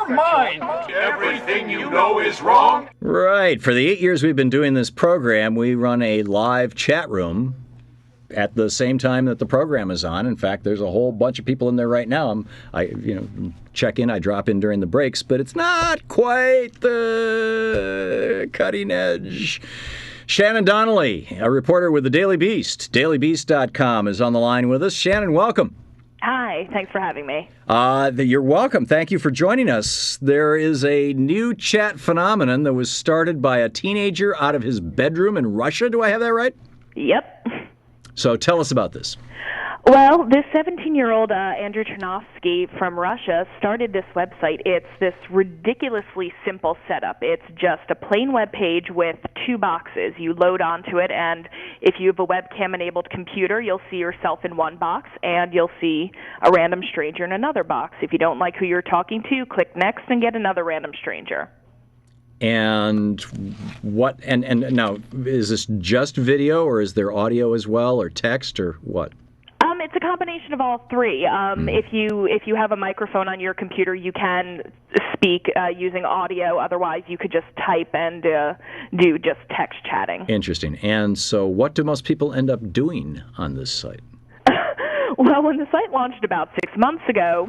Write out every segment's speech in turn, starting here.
your mind. Everything you know is wrong. Right. For the 8 years we've been doing this program, we run a live chat room at the same time that the program is on. In fact, there's a whole bunch of people in there right now. I check in, I drop in during the breaks, but it's not quite the cutting edge. Shannon Donnelly, a reporter with the Daily Beast, dailybeast.com, is on the line with us. Shannon, welcome. Hi, thanks for having me. You're welcome. Thank you for joining us. There is a new chat phenomenon that was started by a teenager out of his bedroom in Russia. Do I have that right? Yep. So tell us about this. Well, this 17-year-old Andrew Chernovsky from Russia started this website. It's this ridiculously simple setup. It's just a plain web page with two boxes. You load onto it, and if you have a webcam-enabled computer, you'll see yourself in one box, and you'll see a random stranger in another box. If you don't like who you're talking to, click Next and get another random stranger. And what? And now, is this just video, or is there audio as well, or text, or what? It's a combination of all three. If you have a microphone on your computer, you can speak using audio. Otherwise, you could just type and do just text chatting. Interesting. And so what do most people end up doing on this site? Well, when the site launched about 6 months ago,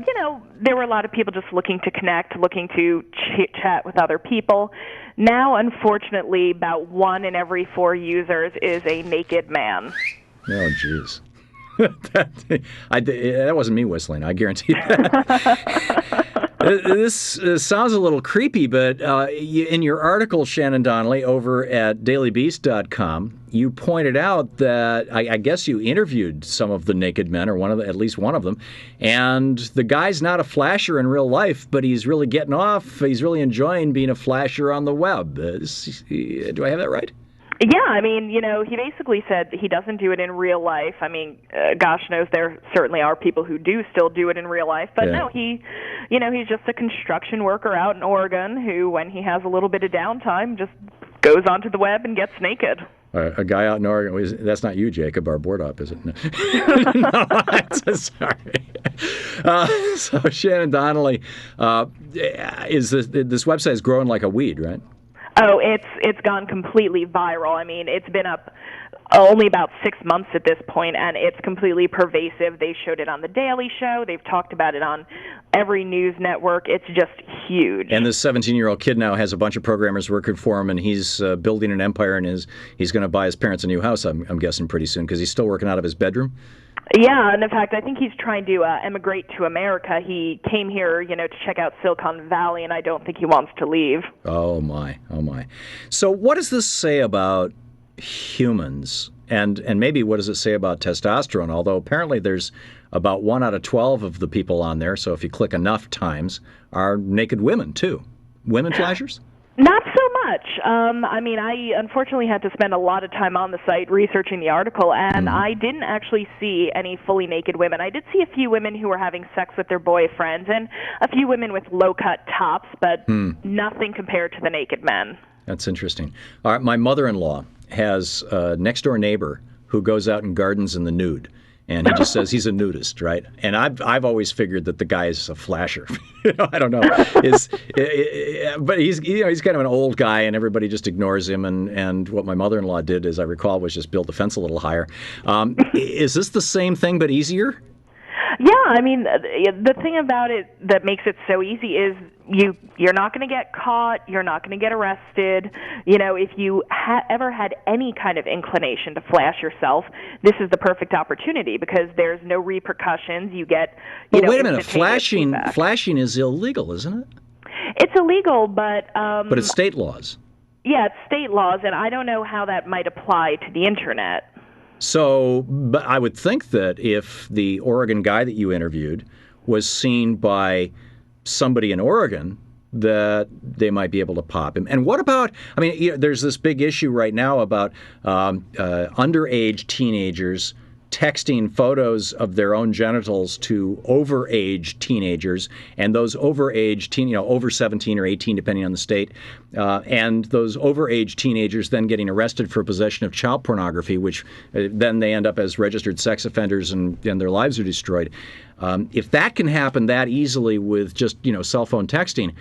there were a lot of people just looking to connect, looking to chat with other people. Now, unfortunately, about 1 in every 4 users is a naked man. Oh, jeez. That wasn't me whistling, I guarantee that. This sounds a little creepy, but in your article, Shannon Donnelly, over at dailybeast.com, you pointed out that I guess you interviewed some of the naked men, or at least one of them, and the guy's not a flasher in real life, but he's really getting off. He's really enjoying being a flasher on the web. Do I have that right? Yeah, he basically said he doesn't do it in real life. Gosh knows there certainly are people who do still do it in real life. But no, he's just a construction worker out in Oregon who, when he has a little bit of downtime, just goes onto the web and gets naked. A guy out in Oregon, that's not you, Jacob, our board op, is it? No, no, I'm so sorry. So Shannon Donnelly, this website is growing like a weed, right? Oh, it's gone completely viral. It's been up only about 6 months at this point, and it's completely pervasive. They showed it on The Daily Show. They've talked about it on every news network. It's just huge. And this 17-year-old kid now has a bunch of programmers working for him, and he's building an empire, and he's going to buy his parents a new house, I'm guessing, pretty soon, because he's still working out of his bedroom? Yeah, and in fact, I think he's trying to emigrate to America. He came here, to check out Silicon Valley, and I don't think he wants to leave. Oh, my. So what does this say about humans? And maybe what does it say about testosterone? Although apparently there's about 1 out of 12 of the people on there, so if you click enough times, are naked women, too. Women flashers? Not so much. I unfortunately had to spend a lot of time on the site researching the article, and I didn't actually see any fully naked women. I did see a few women who were having sex with their boyfriends and a few women with low-cut tops, but nothing compared to the naked men. That's interesting. All right, my mother-in-law has a next-door neighbor who goes out and gardens in the nude. And he just says he's a nudist, right? And I've always figured that the guy is a flasher. I don't know. But he's kind of an old guy, and everybody just ignores him. And what my mother-in-law did, as I recall, was just build the fence a little higher. Is this the same thing but easier? Yeah, the thing about it that makes it so easy is you're not going to get caught, you're not going to get arrested. If you ever had any kind of inclination to flash yourself, this is the perfect opportunity because there's no repercussions. You get, well, wait a minute, flashing is illegal, isn't it? It's illegal, but it's state laws. Yeah, it's state laws, and I don't know how that might apply to the internet. So, but I would think that if the Oregon guy that you interviewed was seen by somebody in Oregon, that they might be able to pop him. And what about, there's this big issue right now about underage teenagers texting photos of their own genitals to overage teenagers, and those overage over 17 or 18, depending on the state, and those overage teenagers then getting arrested for possession of child pornography, which then they end up as registered sex offenders and their lives are destroyed. If that can happen that easily with just cell phone texting,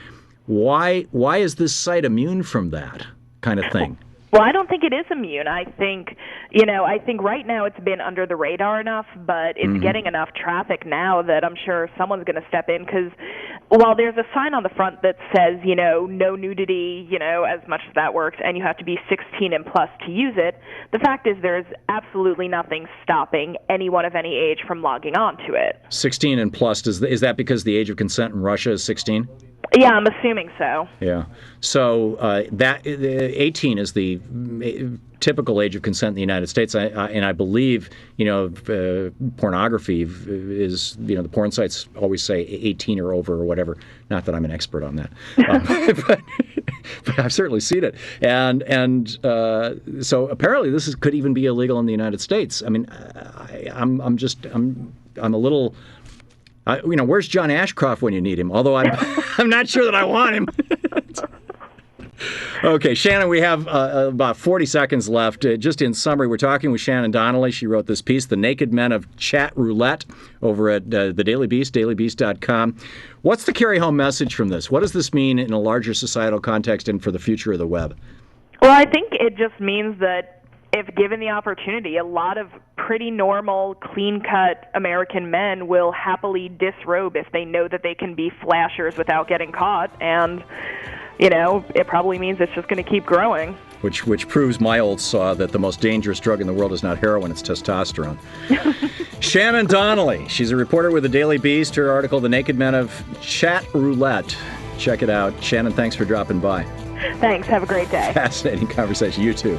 why is this site immune from that kind of thing? Well, I don't think it is immune. I think right now it's been under the radar enough, but it's getting enough traffic now that I'm sure someone's going to step in, because while there's a sign on the front that says, no nudity, as much as that works, and you have to be 16 and plus to use it, the fact is there's absolutely nothing stopping anyone of any age from logging on to it. 16 and plus, is that because the age of consent in Russia is 16? Yeah, I'm assuming so. Yeah. So that 18 is the typical age of consent in the United States, and I believe pornography is the porn sites always say 18 or over or whatever. Not that I'm an expert on that, but I've certainly seen it. And so apparently this could even be illegal in the United States. I mean, I'm a little. Where's John Ashcroft when you need him? Although I'm not sure that I want him. Okay, Shannon, we have about 40 seconds left. Just in summary, we're talking with Shannon Donnelly. She wrote this piece, The Naked Men of Chat Roulette, over at the Daily Beast, dailybeast.com. What's the carry-home message from this? What does this mean in a larger societal context and for the future of the web? Well, I think it just means that if given the opportunity, a lot of pretty normal, clean-cut American men will happily disrobe if they know that they can be flashers without getting caught. And, it probably means it's just going to keep growing. Which proves my old saw that the most dangerous drug in the world is not heroin, it's testosterone. Shannon Donnelly, she's a reporter with the Daily Beast. Her article, The Naked Men of Chat Roulette. Check it out. Shannon, thanks for dropping by. Thanks. Have a great day. Fascinating conversation. You too.